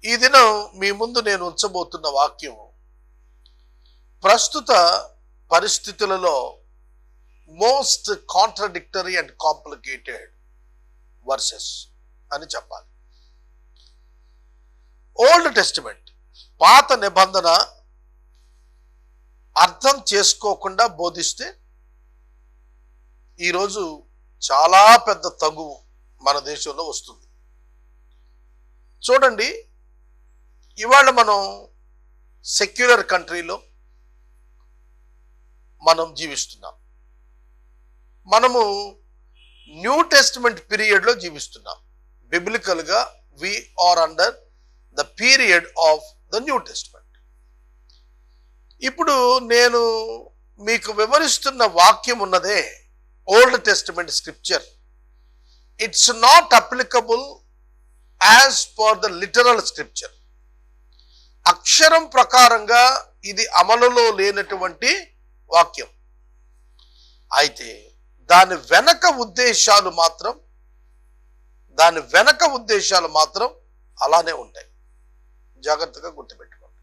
ఈ దినం మీ ముందు నేను ఉంచబోతున్న వాక్యం ప్రస్తుత పరిస్థితులలో most contradictory and complicated versus అని చెప్పాలి. ఓల్డ్ టెస్టిమెంట్ పాత నిబంధన అర్థం చేసుకోకుండా బోధిస్తే ఈరోజు చాలా పెద్ద తగువు మన దేశంలో వస్తుంది. చూడండి, ఇవాళ మనం సెక్యులర్ కంట్రీలో మనం జీవిస్తున్నాం. మనము న్యూ టెస్టిమెంట్ పీరియడ్లో జీవిస్తున్నాం. బిబ్లికల్గా we are under the period of the New Testament. ఇప్పుడు నేను మీకు వివరిస్తున్న వాక్యం ఉన్నదే Old Testament scripture. It's not applicable as per the literal scripture. అక్షరం ప్రకారంగా ఇది అమలులో లేనటువంటి వాక్యం. అయితే దాని వెనక ఉద్దేశాలు మాత్రం అలానే ఉంటాయి. జాగ్రత్తగా గుర్తుపెట్టుకోండి.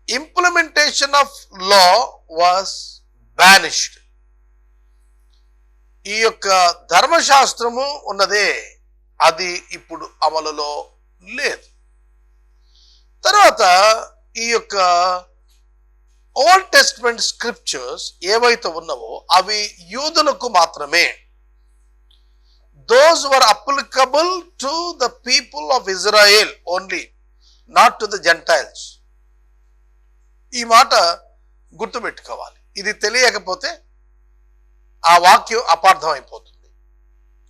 Implementation of law was banished. ఈ యొక్క ధర్మశాస్త్రము ఉన్నదే, అది ఇప్పుడు అమలులో లేదు. తర్వాత ఈ యొక్క ఓల్డ్ టెస్టిమెంట్ స్క్రిప్చర్స్ ఏవైతే ఉన్నావో అవి యూదులకు మాత్రమే. Those were applicable to the people of Israel only, not to the Gentiles. ఈ మాట గుర్తుపెట్టుకోవాలి. ఇది తెలియకపోతే ఆ వాక్యం అపార్థం అయిపోతుంది.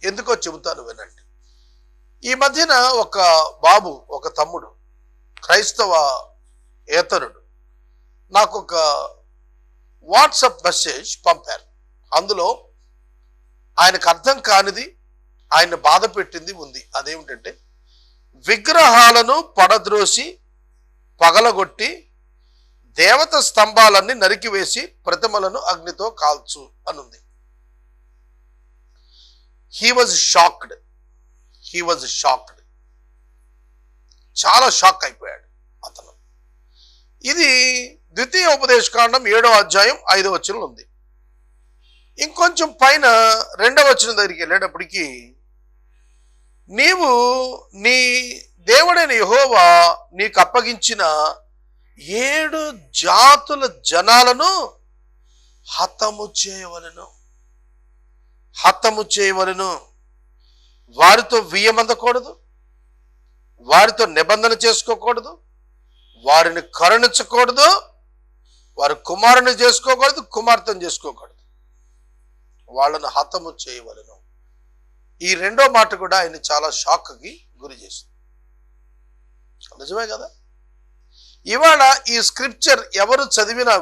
ఎందుకో చెబుతాను వినండి. ఈ మధ్యన ఒక బాబు, ఒక తమ్ముడు, క్రైస్తవ ఏతరుడు నాకు ఒక వాట్సాప్ మెసేజ్ పంపారు. అందులో ఆయనకు అర్థం కానిది, ఆయన బాధ పెట్టింది ఉంది. అదేమిటంటే, విగ్రహాలను పడద్రోసి పగలగొట్టి దేవత స్తంభాలన్నీ నరికివేసి ప్రతిమలను అగ్నితో కాల్చు అనుంది. He was shocked. చాలా షాక్ అయిపోయాడు అతను. ఇది ద్వితీయ ఉపదేశకాండం 7వ అధ్యాయం 5వ వచనం ఉంది. ఇంకొంచెం పైన 2వ వచనం దగ్గరికి వెళ్ళేటప్పటికి, నీవు నీ దేవుడైన యెహోవా నీకు అప్పగించిన 7 జాతుల జనాలను హతము చేయవలెను. వారితో వియ్యమందకూడదు, వారితో నిబంధన చేసుకోకూడదు, వారిని కరుణించకూడదు, వారి కుమారుని చేసుకోకూడదు, కుమార్తెను చేసుకోకూడదు, వాళ్ళను హతము చేయవలెను. ఈ 2వ మాట కూడా ఆయన చాలా షాక్కి గురి చేసింది. నిజమే కదా? ఇవాళ ఈ స్క్రిప్చర్ ఎవరు చదివినా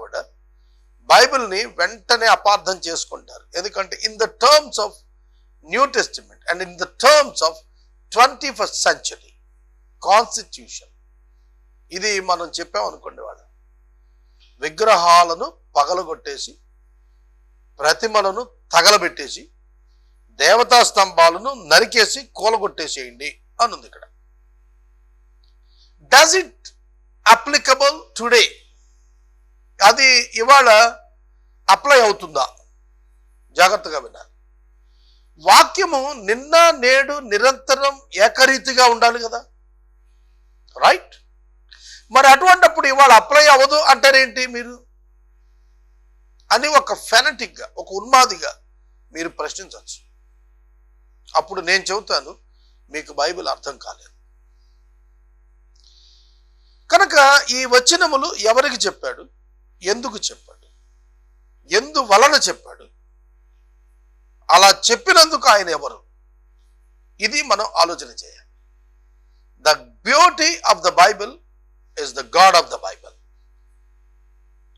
కూడా బైబిల్ని వెంటనే అపార్థం చేసుకుంటారు. ఎందుకంటే in the terms of new testament and in the terms of 21st century constitution, ఇది మనం చెప్పామనుకోండి, వాళ్ళ విగ్రహాలను పగలగొట్టేసి ప్రతిమలను తగలబెట్టేసి దేవతా స్తంభాలను నరికేసి కూలగొట్టేసేయండి అనుంది ఇక్కడ. Does it applicable today? అది ఇవాళ అప్లై అవుతుందా? జాగ్రత్తగా వినాలి. వాక్యము నిన్న నేడు నిరంతరం ఏకరీతిగా ఉండాలి కదా, రైట్? మరి అటువంటిప్పుడు ఇవాళ అప్లై అవ్వదు అంటారేంటి మీరు అని ఒక ఫెనటిక్గా, ఒక ఉన్మాదిగా మీరు ప్రశ్నించవచ్చు. అప్పుడు నేను చెబుతాను, మీకు బైబిల్ అర్థం కాలేదు. కనుక ఈ వచనములు ఎవరికి చెప్పాడు, ఎందుకు చెప్పాడు, ఎందువలన చెప్పాడు, అలా చెప్పినందుకు ఆయన ఎవరు, ఇది మనం ఆలోచన చేయాలి. The beauty of the Bible is the God of the Bible.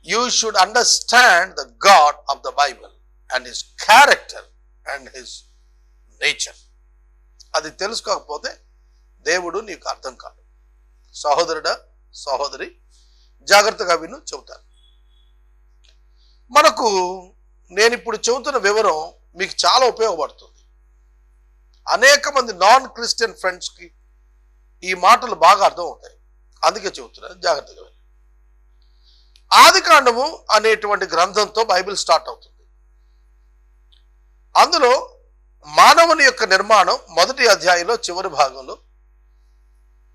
You should understand the God of the Bible and his character and his nature. అది తెలుసుకోకపోతే దేవుడు నీకు అర్థం కాదు. సహోదరుడా, సహోదరి, జాగ్రత్తగా విను, చెబుతాను. మనకు నేను ఇప్పుడు చెబుతున్న వివరం మీకు చాలా ఉపయోగపడుతుంది. అనేక మంది నాన్ క్రిస్టియన్ ఫ్రెండ్స్కి ఈ మాటలు బాగా అర్థం అవుతాయి. అందుకే చెబుతున్నాను, జాగ్రత్తగా వినండి. ఆదికాండము అనేటువంటి గ్రంథంతో బైబిల్ స్టార్ట్ అవుతుంది. అందులో మానవుని యొక్క నిర్మాణం మొదటి అధ్యాయంలో చివరి భాగంలో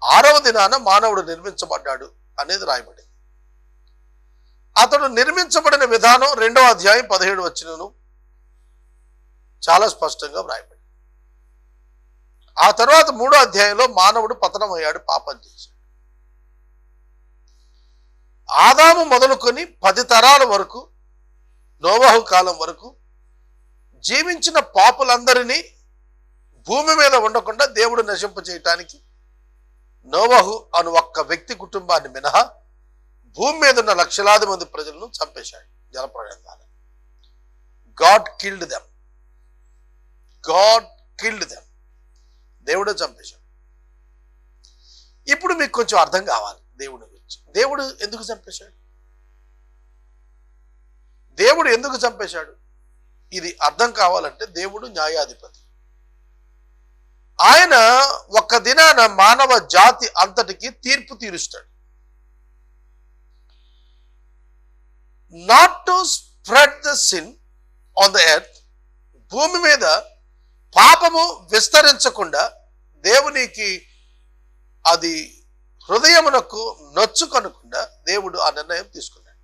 6వ దినాన మానవుడు నిర్మించబడ్డాడు అనేది రాయబడింది. అతడు నిర్మించబడిన విధానం 2వ అధ్యాయం 17 వచనం చాలా స్పష్టంగా రాయబడింది. ఆ తర్వాత 3వ అధ్యాయంలో మానవుడు పతనమయ్యాడు, పాపం చేశాడు. ఆదాము మొదలుకొని 10 తరాల వరకు, నోవహు కాలం వరకు జీవించిన పాపులందరినీ భూమి మీద ఉండకుండా దేవుడు నశింప చేయటానికి నోవహు అను ఒక్క వ్యక్తి కుటుంబాన్ని మినహా భూమి మీద ఉన్న లక్షలాది మంది ప్రజలను చంపేశాడు జలప్రళయం ద్వారా. God killed them. దేవుడే చంపేశాడు. ఇప్పుడు మీకు కొంచెం అర్థం కావాలి దేవుడి గురించి. దేవుడు ఎందుకు చంపేశాడు? దేవుడు ఎందుకు చంపేశాడు? ఇది అర్థం కావాలంటే దేవుడు న్యాయాధిపతి. ఆయన ఒక్క దినాన మానవ జాతి అంతటికి తీర్పు తీరుస్తాడు. Not to spread the sin on the earth, భూమి మీద పాపము విస్తరించకుండా దేవునికి అది హృదయమునకు నొచ్చుకొనకుండా దేవుడు ఆ నిర్ణయం తీసుకున్నాడు.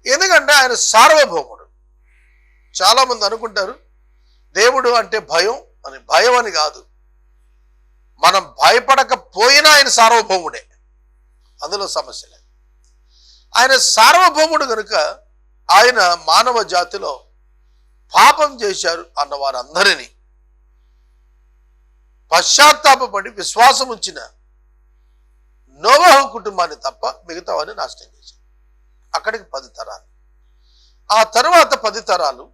ఎందుకంటే ఆయన సార్వభౌముడు. చాలా మంది అనుకుంటారు దేవుడు అంటే భయం అని. భయం అని కాదు, మనం భయపడకపోయినా ఆయన సార్వభౌముడే, అందులో సమస్య లేదు. ఆయన సార్వభౌముడు కనుక ఆయన మానవ జాతిలో పాపం చేశారు అన్న వారందరినీ పశ్చాత్తాపడి విశ్వాసం ఉంచిన నోవహు కుటుంబాన్ని తప్ప మిగతావాన్ని నాశనం చేశారు. అక్కడికి 10 తరాలు. ఆ తరువాత 10 తరాలు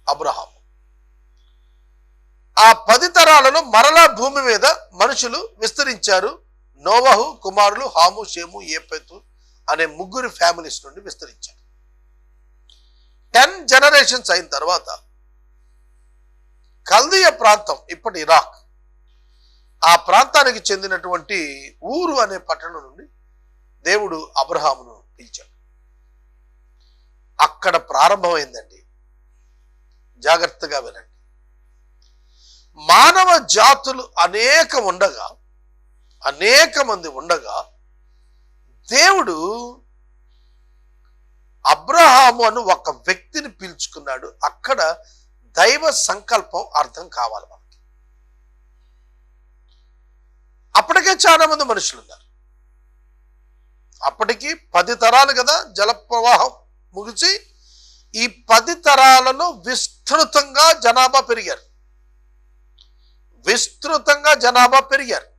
అబ్రహాము. ఆ 10 తరాలలో మరలా భూమి మీద మనుషులు విస్తరించారు. నోవహు కుమారులు హాము, షేము, ఏపెతు అనే 3 ఫ్యామిలీస్ నుండి విస్తరించారు. 10 జనరేషన్స్ అయిన తర్వాత కల్దీయ ప్రాంతం, ఇప్పటి ఇరాక్, ఆ ప్రాంతానికి చెందినటువంటి ఊరు అనే పట్టణం నుండి దేవుడు అబ్రహామును పిలిచాడు. అక్కడ ప్రారంభమైందండి. జాగ్రత్తగా వినండి. మానవ జాతులు అనేక మంది ఉండగా దేవుడు అబ్రహాము అను ఒక వ్యక్తిని పిలుచుకున్నాడు. అక్కడ దైవ సంకల్పం అర్థం కావాలి మనకి. అప్పటికే చాలా మంది మనుషులు ఉన్నారు. అప్పటికి 10 తరాలు కదా, జల ప్రవాహం ముగిసి ఈ 10 తరాలలో విస్తృతంగా జనాభా పెరిగారు.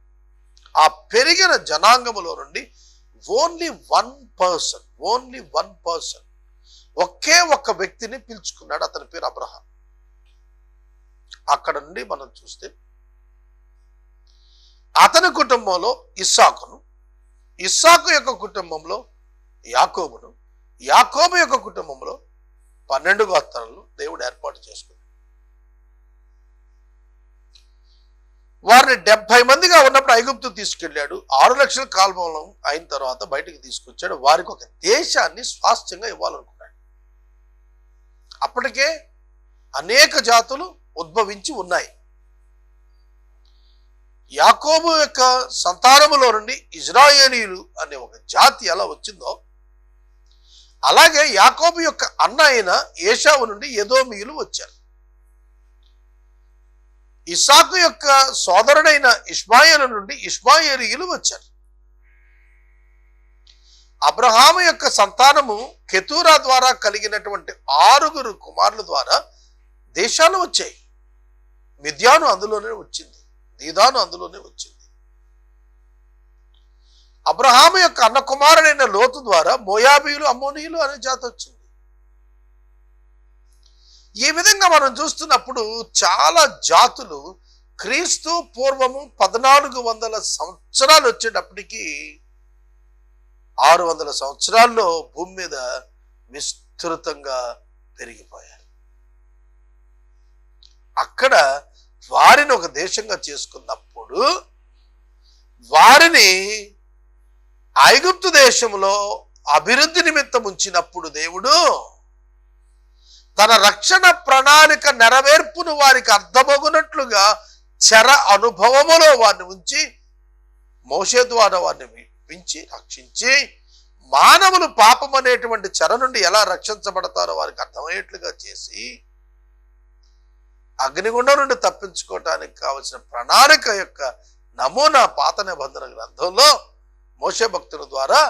ఆ పెరిగిన జనాంగములో నుండి ఓన్లీ వన్ పర్సన్, ఒకే ఒక్క వ్యక్తిని పిలుచుకున్నాడు. అతని పేరు అబ్రహాం. అక్కడ నుండి మనం చూస్తే అతని కుటుంబంలో ఇస్సాకు యొక్క కుటుంబంలో యాకోబును, యాకోబు యొక్క కుటుంబంలో 12 గోత్రాలను దేవుడు ఏర్పాటు చేసుకున్నాడు. వారిని 70 మందిగా ఉన్నప్పుడు ఐగుప్తు తీసుకెళ్లాడు. 6 లక్షల కాలం అయిన తర్వాత బయటకు తీసుకొచ్చాడు. వారికి ఒక దేశాన్ని స్వాస్థ్యంగా ఇవ్వాలనుకున్నాడు. అప్పటికే అనేక జాతులు ఉద్భవించి ఉన్నాయి. యాకోబు యొక్క సంతానములో నుండి ఇజ్రాయేలీయులు అనే ఒక జాతి ఎలా వచ్చిందో, అలాగే యాకోబు యొక్క అన్న అయిన ఏశావు నుండి ఎదోమీయులు వచ్చారు. ఇస్సాకు యొక్క సోదరుడైన ఇష్మాయేలు నుండి ఇష్మాయేలీయులు వచ్చారు. అబ్రహాము యొక్క సంతానము కెతూరా ద్వారా కలిగినటువంటి 6 కుమారుల ద్వారా దేశాలు వచ్చాయి. మిద్యాను అందులోనే వచ్చింది, దీదాను అందులోనే వచ్చింది. అబ్రహాము యొక్క అన్న కుమారుడైన లోతు ద్వారా మోయాబీయులు, అమ్మోనీయులు అనే జాతి వచ్చింది. ఈ విధంగా మనం చూస్తున్నప్పుడు చాలా జాతులు క్రీస్తు పూర్వము 1400 సంవత్సరాలు వచ్చేటప్పటికి 600 సంవత్సరాల్లో భూమి మీద విస్తృతంగా పెరిగిపోయారు. అక్కడ వారిని ఒక దేశంగా చేసుకున్నప్పుడు వారిని ఐగుప్తు దేశంలో అభివృద్ధి నిమిత్తం ఉంచినప్పుడు దేవుడు తన రక్షణ ప్రణాళిక నెరవేర్పును వారికి అర్థమగునట్లుగా చెర అనుభవములో వారిని ఉంచి మోషే ద్వారా వారిని విడిపించి రక్షించి మానవులు పాపం అనేటువంటి చెర నుండి ఎలా రక్షించబడతారో వారికి అర్థమయ్యేట్లుగా చేసి అగ్నిగుండం నుండి తప్పించుకోవటానికి కావలసిన ప్రణాళిక యొక్క నమూనా పాత నిబంధన గ్రంథంలో మోషే భక్తుల ద్వారా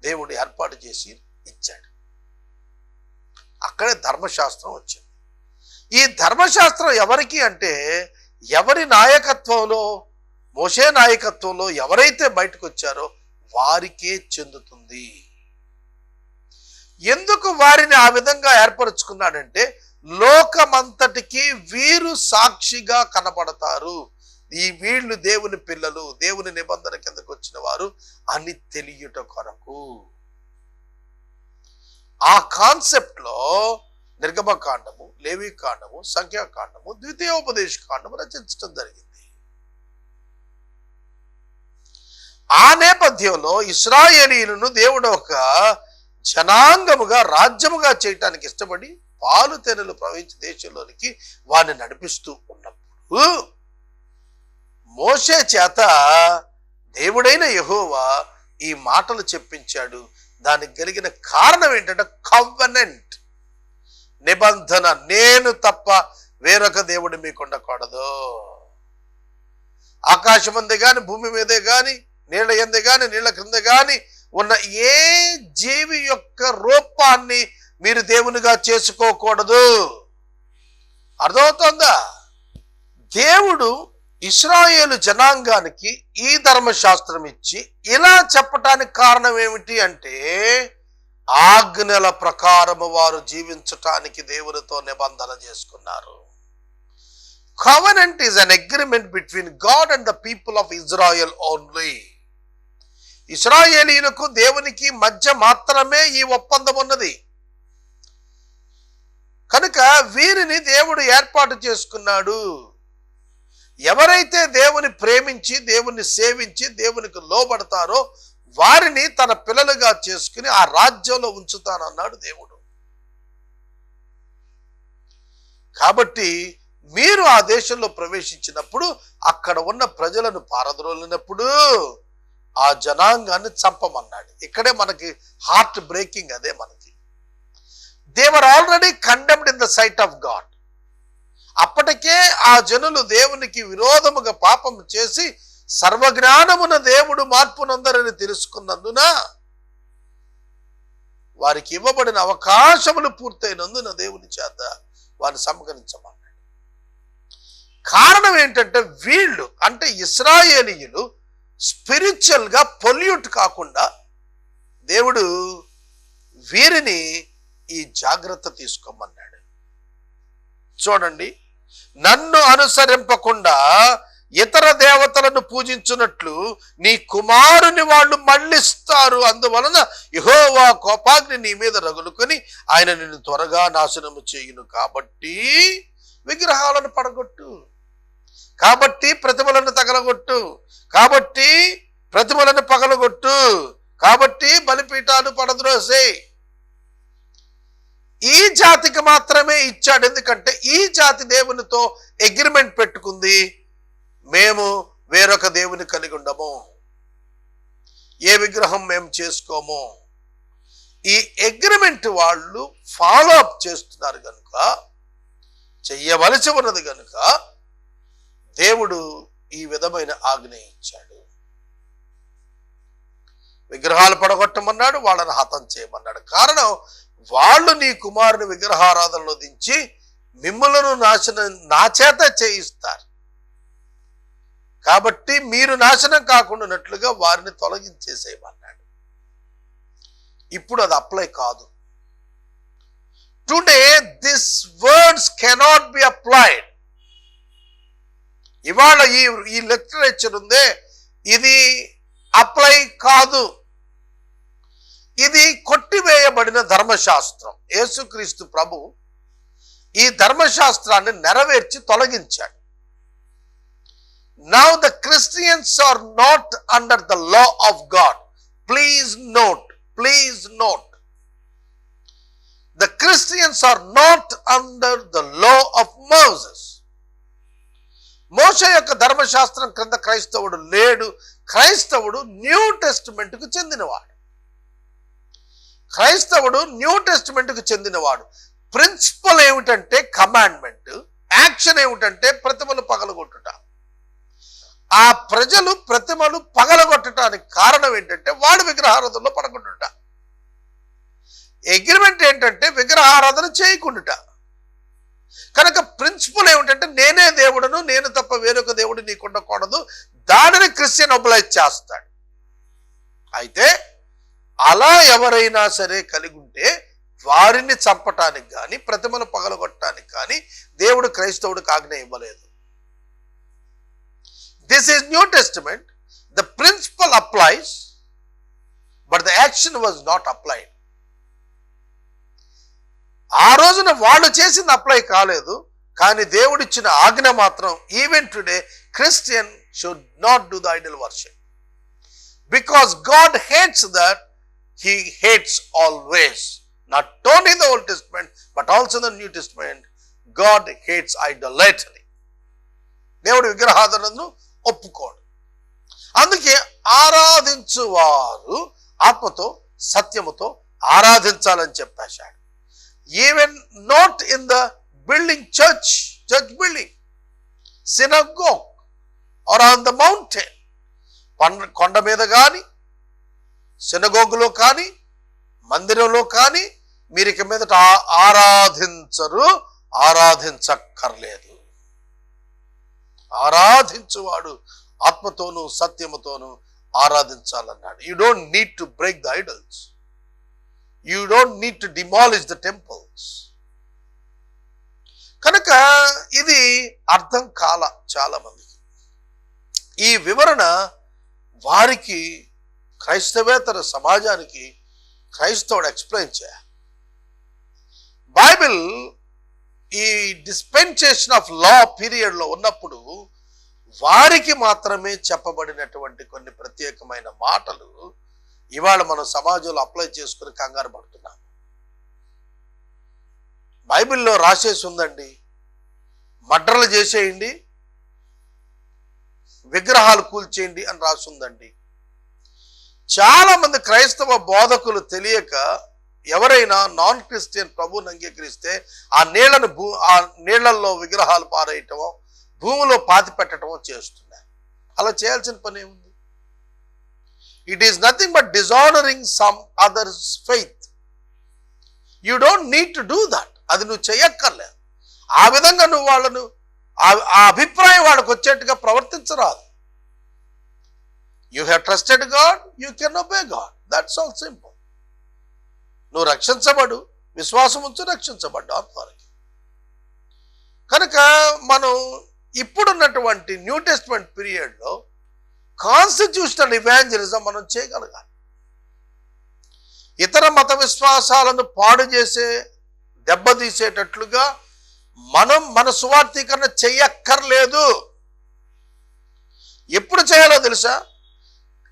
దేవుడు ఏర్పాటు చేసి ఇచ్చాడు. అక్కడే ధర్మశాస్త్రం వచ్చింది. ఈ ధర్మశాస్త్రం ఎవరికి అంటే ఎవరి నాయకత్వంలో, మోషే నాయకత్వంలో ఎవరైతే బయటకు వచ్చారో వారికే చెందుతుంది. ఎందుకు వారిని ఆ విధంగా ఏర్పరచుకున్నాడంటే లోకమంతటికి వీరు సాక్షిగా కనబడతారు, ఈ వీళ్ళు దేవుని పిల్లలు, దేవుని నిబంధన కిందకు వచ్చిన వారు అని తెలియట కొరకు. ఆ కాన్సెప్ట్ లో నిర్గమకాండము, లేవీకాండము, సంఖ్యాకాండము, ద్వితీయోపదేశ కాండము రచించడం జరిగింది. ఆ నేపథ్యంలో ఇశ్రాయేలీయులను దేవుడు ఒక జనాంగముగా, రాజ్యముగా చేయటానికి ఇష్టపడి పాలు తేనెలు ప్రవహించే దేశంలోనికి వారిని నడిపిస్తూ ఉన్నప్పుడు మోషే చేత దేవుడైన యెహోవా ఈ మాటలు చెప్పించాడు. దానికి కలిగిన కారణం ఏంటంటే కవెనెంట్, నిబంధన. నేను తప్ప వేరొక దేవుడు మీకు ఉండకూడదు. ఆకాశం అందే గాని, భూమి మీదే గాని, నీళ్ళ ఎందే గాని, నీళ్ళ క్రింద గాని ఉన్న ఏ జీవి యొక్క రూపాన్ని మీరు దేవునిగా చేసుకోకూడదు. అర్థమవుతోందా? దేవుడు ఇశ్రాయేలు జనాంగానికి ఈ ధర్మశాస్త్రం ఇచ్చి ఇలా చెప్పటానికి కారణం ఏమిటి అంటే ఆజ్ఞల ప్రకారము వారు జీవించటానికి దేవునితో నిబంధన చేసుకున్నారు. Covenant is an agreement between God and the people of Israel only. ఇశ్రాయేలీయులకు దేవునికి మధ్య మాత్రమే ఈ ఒప్పందం ఉన్నది. కనుక వీరిని దేవుడు ఏర్పాటు చేసుకున్నాడు. ఎవరైతే దేవుని ప్రేమించి, దేవుని సేవించి, దేవునికి లోబడతారో వారిని తన పిల్లలుగా చేసుకుని ఆ రాజ్యంలో ఉంచుతానన్నాడు దేవుడు. కాబట్టి మీరు ఆ దేశంలో ప్రవేశించినప్పుడు అక్కడ ఉన్న ప్రజలను పారద్రోలినప్పుడు ఆ జనాంగాన్ని చంపమన్నాడు. ఇక్కడే మనకి హార్ట్ బ్రేకింగ్. అదే మనకి they were already condemned in the sight of God. అప్పటికే ఆ జనులు దేవునికి విరోధముగా పాపం చేసి సర్వజ్ఞానమున దేవుడు మార్పునందరని తెలుసుకున్నందున వారికి ఇవ్వబడిన అవకాశములు పూర్తయినందున దేవుని చేత వారిని సంహరించమన్నాడు. కారణం ఏంటంటే వీళ్ళు అంటే ఇశ్రాయేలీయులు స్పిరిచువల్ గా పొల్యూట్ కాకుండా దేవుడు వీరిని ఈ జాగ్రత్త తీసుకోమన్నాడు. చూడండి, నన్ను అనుసరింపకుండా ఇతర దేవతలను పూజించున్నట్లు నీ కుమారుని వాళ్ళు మళ్ళిస్తారు. అందువలన యెహోవా కోపాగ్ని నీ మీద రగులుకొని ఆయన నిన్ను త్వరగా నాశనము చేయును. కాబట్టి విగ్రహాలను పడగొట్టు, కాబట్టి ప్రతిమలను తగలగొట్టు, కాబట్టి ప్రతిమలను పగలగొట్టు, కాబట్టి బలిపీఠాలు పడద్రోసే. ఈ జాతికి మాత్రమే ఇచ్చాడు. ఎందుకంటే ఈ జాతి దేవునితో అగ్రిమెంట్ పెట్టుకుంది, మేము వేరొక దేవుని కలిగి ఉండము, ఏ విగ్రహం మేము చేసుకోము. ఈ అగ్రిమెంట్ వాళ్ళు ఫాలో అప్ చేస్తున్నారు కనుక, చెయ్యవలసి ఉన్నది కనుక దేవుడు ఈ విధమైన ఆజ్ఞ ఇచ్చాడు. విగ్రహాలు పడగొట్టమన్నాడు, వాళ్ళని హతం చేయమన్నాడు. కారణం, వాళ్ళు నీ కుమారుని విగ్రహారాధనలో దించి మిమ్మలను నాశనం నా చేత చేయిస్తారు. కాబట్టి మీరు నాశనం కాకుండానట్లుగా వారిని తొలగించేసేయమన్నాడు. ఇప్పుడు అది అప్లై కాదు. Today this words cannot be applied. ఇవాళ ఈ లిటరేచర్ ఉందే, ఇది అప్లై కాదు. ఇది కొట్టివేయబడిన ధర్మశాస్త్రం. యేసుక్రీస్తు ప్రభు ఈ ధర్మశాస్త్రాన్ని నెరవేర్చి తొలగించాడు. Now the Christians are not under the law of God. Please note. The Christians are not under the law of Moses. మోషే యొక్క ధర్మశాస్త్రం క్రింద క్రైస్తవుడు లేడు. క్రైస్తవుడు న్యూ టెస్టిమెంట్కు చెందినవాడు. ప్రిన్సిపల్ ఏమిటంటే కమాండ్మెంట్, యాక్షన్ ఏమిటంటే ప్రతిమలు పగలగొట్టుట. ఆ ప్రజలు ప్రతిమలు పగలగొట్టడానికి కారణం ఏంటంటే వాడు విగ్రహారాధనలో పడకుండుట. అగ్రిమెంట్ ఏంటంటే విగ్రహారాధన చేయకుండుట. కనుక ప్రిన్సిపల్ ఏమిటంటే నేనే దేవుడును, నేను తప్ప వేరొక దేవుడు నీకు ఉండకూడదు. దానిని క్రిస్టియన్ ఒబలైజ్ చేస్తాడు. అయితే అలా ఎవరైనా సరే కలిగి ఉంటే వారిని చంపటానికి కానీ ప్రతిమలు పగలగొట్టడానికి కానీ దేవుడు క్రైస్తవుడికి ఆజ్ఞ ఇవ్వలేదు. This is New Testament. The principle applies, but the action was not applied. ఆ రోజున వాళ్ళు చేసింది అప్లై కాలేదు, కానీ దేవుడిచ్చిన ఆజ్ఞ మాత్రం even today Christian should not do the idol worship. Because God hates that. He hates always. Not only in the Old Testament, but also in the New Testament. God hates idolatry. దేవుడు విగ్రహారాధనను ఒప్పుకోడు. అందుకే ఆరాధించువారు ఆత్మతో సత్యముతో ఆరాధించాలని చెప్పేశాడు. Even not in the building church building, synagogue or on the mountain, కొండ మీద కానీ సినగోగులో కానీ మందిరంలో కానీ మీరు ఇక మీదట ఆరాధించక్కర్లేదు. ఆరాధించువాడు ఆత్మతోనూ సత్యముతోనూ ఆరాధించాలన్నాడు. You don't need to break the idols. You don't need to demolish the temples. కనుక ఇది అర్థం కాల చాలా మందికి. ఈ వివరణ వారికి క్రైస్తవేతర సమాజానికి క్రైస్తవుడు ఎక్స్ప్లెయిన్ చేయాలి. బైబిల్ ఈ డిస్పెన్సేషన్ ఆఫ్ లా పీరియడ్ లో ఉన్నప్పుడు వారికి మాత్రమే చెప్పబడినటువంటి కొన్ని ప్రత్యేకమైన మాటలు ఇవాళ మనం సమాజంలో అప్లై చేసుకుని కంగారు పడుతున్నాం. బైబిల్లో రాసేసి ఉందండి, మర్డర్లు చేసేయండి, విగ్రహాలు కూల్చేయండి అని రాసుందండి. చాలా మంది క్రైస్తవ బోధకులు తెలియక ఎవరైనా నాన్ క్రిస్టియన్ ప్రభువుని అంగీకరిస్తే ఆ నీళ్లలో విగ్రహాలు పారేయటమో భూమిలో పాతి పెట్టడమో చేస్తున్నారు. అలా చేయాల్సిన పని ఏముంది? It is nothing but dishonouring some others faith. You don't need to do that. అది నువ్వు చెయ్యక్కర్లేదు. ఆ విధంగా నువ్వు వాళ్ళను ఆ అభిప్రాయం వాళ్ళకు వచ్చేట్టుగా ప్రవర్తించరాదు. You have trusted God, you can obey God. That's all simple. నువ్వు రక్షించబడు, విశ్వాసం ఉంచు, రక్షించబడ్డు అంతవరకు. కనుక మనం ఇప్పుడున్నటువంటి న్యూ టెస్ట్మెంట్ పీరియడ్లో కాన్స్టిట్యూషనల్ ఇవాంజలిజం మనం చేయగలగాలి. ఇతర మత విశ్వాసాలను పాడు చేసే దెబ్బతీసేటట్లుగా మనం మన సువార్థీకరణ చెయ్యక్కర్లేదు. ఎప్పుడు చేయాలో తెలుసా?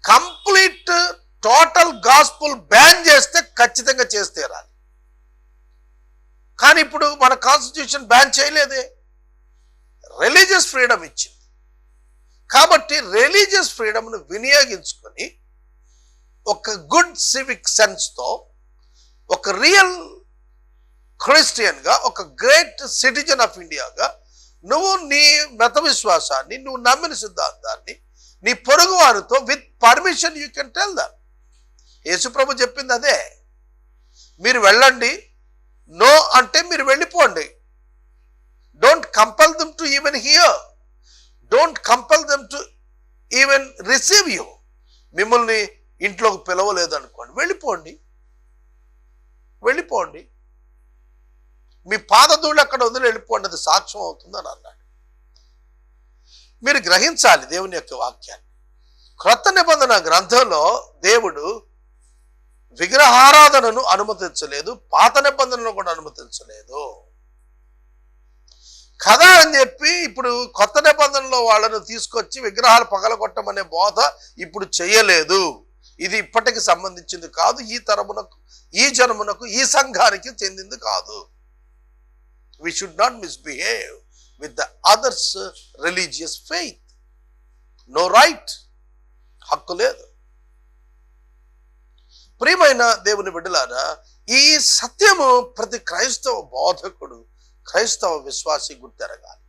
కంప్లీట్ టోటల్ గాస్పుల్ బ్యాన్ చేస్తే ఖచ్చితంగా చేస్తే రాలి. కానీ ఇప్పుడు మన కాన్స్టిట్యూషన్ బ్యాన్ చేయలేదే, రిలీజియస్ ఫ్రీడమ్ ఇచ్చింది. కాబట్టి రిలీజియస్ ఫ్రీడమ్ను వినియోగించుకొని ఒక గుడ్ సివిక్ సెన్స్తో ఒక రియల్ క్రిస్టియన్గా, ఒక గ్రేట్ సిటిజన్ ఆఫ్ ఇండియాగా నువ్వు నీ మత విశ్వాసాన్ని, నువ్వు నమ్మిన సిద్ధాంతాన్ని నీ పొరుగు వారితో with permission you can tell them. యేసుప్రభు చెప్పింది అదే. మీరు వెళ్ళండి, నో అంటే మీరు వెళ్ళిపోండి. Don't compel them to even hear, don't compel them to even receive you. మిమ్మల్ని ఇంట్లోకి పిలవలేదు అనుకోండి, వెళ్ళిపోండి. మీ పాదధూళి అక్కడ వదిలి వెళ్ళిపోండి, అది సాక్ష్యం అవుతుందని అన్నాడు. మీరు గ్రహించాలి దేవుని యొక్క వాక్యాన్ని. క్రొత్త నిబంధన గ్రంథంలో దేవుడు విగ్రహారాధనను అనుమతించలేదు, పాత నిబంధనను కూడా అనుమతించలేదు. కదా అని చెప్పి ఇప్పుడు కొత్త నిబంధనలో వాళ్ళను తీసుకొచ్చి విగ్రహాలు పగలగొట్టమనే బోధ ఇప్పుడు చేయలేదు. ఇది ఇప్పటికి సంబంధించింది కాదు, ఈ తరమునకు, ఈ జనమునకు, ఈ సంఘానికి చెందింది కాదు. We should not misbehave with the others religious faith. No right, హక్కు లేదు. ప్రియమైన దేవుని బిడ్డలారా, ఈ సత్యము ప్రతి క్రైస్తవ బోధకుడు, క్రైస్తవ విశ్వాసి గుర్తెరగాలి.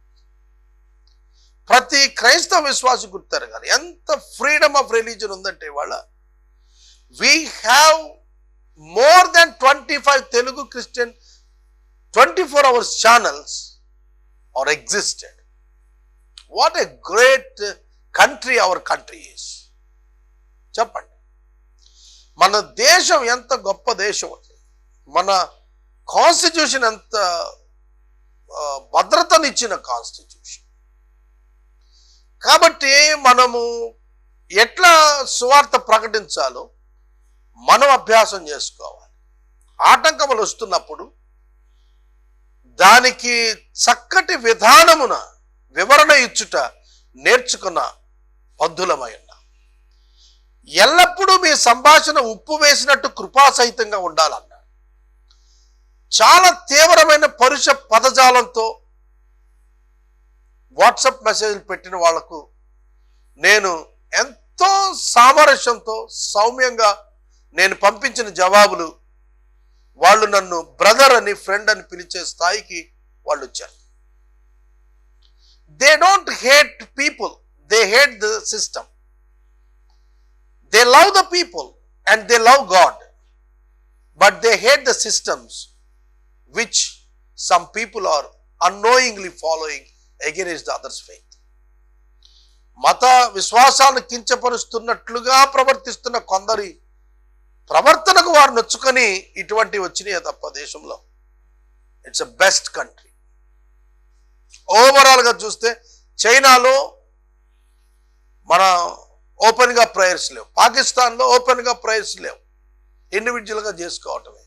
ప్రతి క్రైస్తవ విశ్వాసి గుర్తెరగాలి. ఎంత ఫ్రీడమ్ ఆఫ్ రిలీజన్ ఉందంటే ఇవాళ we have more than 25 Telugu Christian 24 hours channels are existed. What a great country our country is. చెప్పండి, మన దేశం ఎంత గొప్ప దేశం అది. మన కాన్స్టిట్యూషన్ ఎంత భద్రతనిచ్చిన కాన్స్టిట్యూషన్. కాబట్టి మనము ఎట్లా సువార్త ప్రకటించాలో మనం అభ్యాసం చేసుకోవాలి. ఆటంకములు వస్తున్నప్పుడు దానికి చక్కటి విధానమున వివరణ ఇచ్చుట నేర్చుకున్న బద్ధులమై ఉన్నాం. ఎల్లప్పుడూ మీ సంభాషణ ఉప్పు వేసినట్టు కృపాసహితంగా ఉండాలన్నాడు. చాలా తీవ్రమైన పరుష పదజాలంతో వాట్సాప్ మెసేజ్లు పెట్టిన వాళ్లకు నేను ఎంతో సామరస్యంతో సౌమ్యంగా నేను పంపించిన జవాబులు, వాళ్ళు నన్ను బ్రదర్ అని, ఫ్రెండ్ అని పిలిచే స్థాయికి వాళ్ళు వచ్చారు. They don't hate people, they hate the system. They love the people and they love God, but they hate the systems which some people are unknowingly following against the others' faith. మత విశ్వాసాలను కించపరుస్తున్నట్లుగా ప్రవర్తిస్తున్న కొందరి ప్రవర్తనకు వారు నొచ్చుకొని ఇటువంటి వచ్చినాయి తప్ప దేశంలో. It's a best country. Overall గా చూస్తే చైనాలో మన ఓపెన్ గా ప్రేయర్స్ లేవు, పాకిస్తాన్లో ఓపెన్ గా ప్రేయర్స్ లేవు, ఇండివిజువల్ గా చేసుకోవటమే.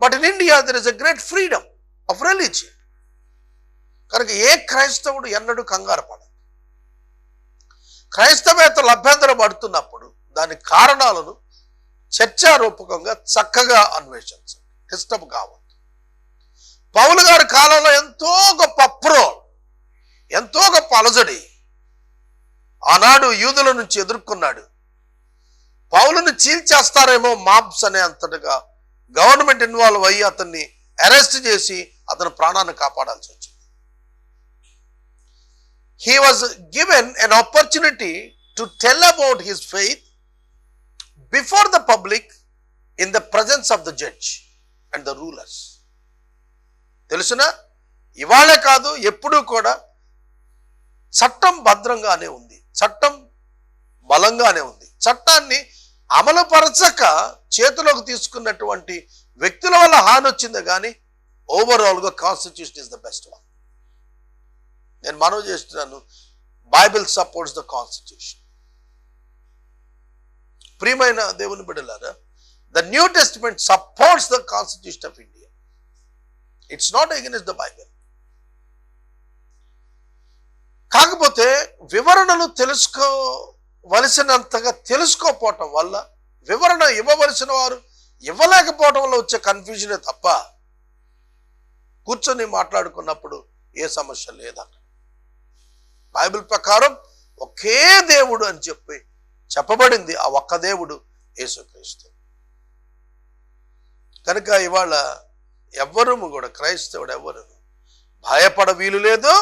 But in India there is a great freedom of religion. కనుక ఏ క్రైస్తవుడు ఎన్నడూ కంగారు పడదు. క్రైస్తవేతలు అభ్యంతరం పడుతున్నప్పుడు దాని కారణాలను చర్చారూపకంగా చక్కగా అన్వేషించండి, డిస్టర్బ్ కావద్దు. పౌలు గారి కాలంలో ఎంతో గొప్ప అప్రోల్, ఎంతో గొప్ప అలజడి ఆనాడు యూదుల నుంచి ఎదుర్కొన్నాడు. పౌలుని చీల్చేస్తారేమో మాబ్స్ అనే అంతటిగా గవర్నమెంట్ ఇన్వాల్వ్ అయ్యి అతన్ని అరెస్ట్ చేసి అతని ప్రాణాన్ని కాపాడాల్సి వచ్చింది. He was given an opportunity to tell about his faith before the public in the presence of the judge and the rulers. తెలుసునా, ఇవాళే కాదు ఎప్పుడూ కూడా చట్టం భద్రంగానే ఉంది, చట్టం బలంగానే ఉంది. చట్టాన్ని అమలుపరచక చేతిలోకి తీసుకున్నటువంటి వ్యక్తుల వల్ల హాని వచ్చింది, కానీ ఓవరాల్ గా constitution is the best one. నేను మనవి చేస్తున్నాను, బైబిల్ సపోర్ట్స్ ద కాన్స్టిట్యూషన్. ప్రియమైన దేవుని బిడ్డలారా, the New testament supports the constitution of India. It's not against the Bible. కాకపోతే వివరణలు తెలుసుకోవలసినంతగా తెలుసుకోకపోవటం వల్ల, వివరణ ఇవ్వవలసిన వారు ఇవ్వలేకపోవటం వల్ల వచ్చే కన్ఫ్యూజనే తప్ప కూర్చొని మాట్లాడుకున్నప్పుడు ఏ సమస్య లేదన్న. బైబిల్ ప్రకారం ఒకే దేవుడు అని చెప్పబడింది. ఆ ఒక్క దేవుడు యేసుక్రీస్తు. కనుక ఇవాళ ఎవ్వరూ కూడా, క్రైస్తవుడు ఎవ్వరు భయపడ వీలు లేదు,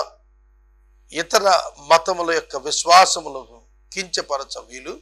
ఇతర మతముల యొక్క విశ్వాసములను కించపరచ వీలు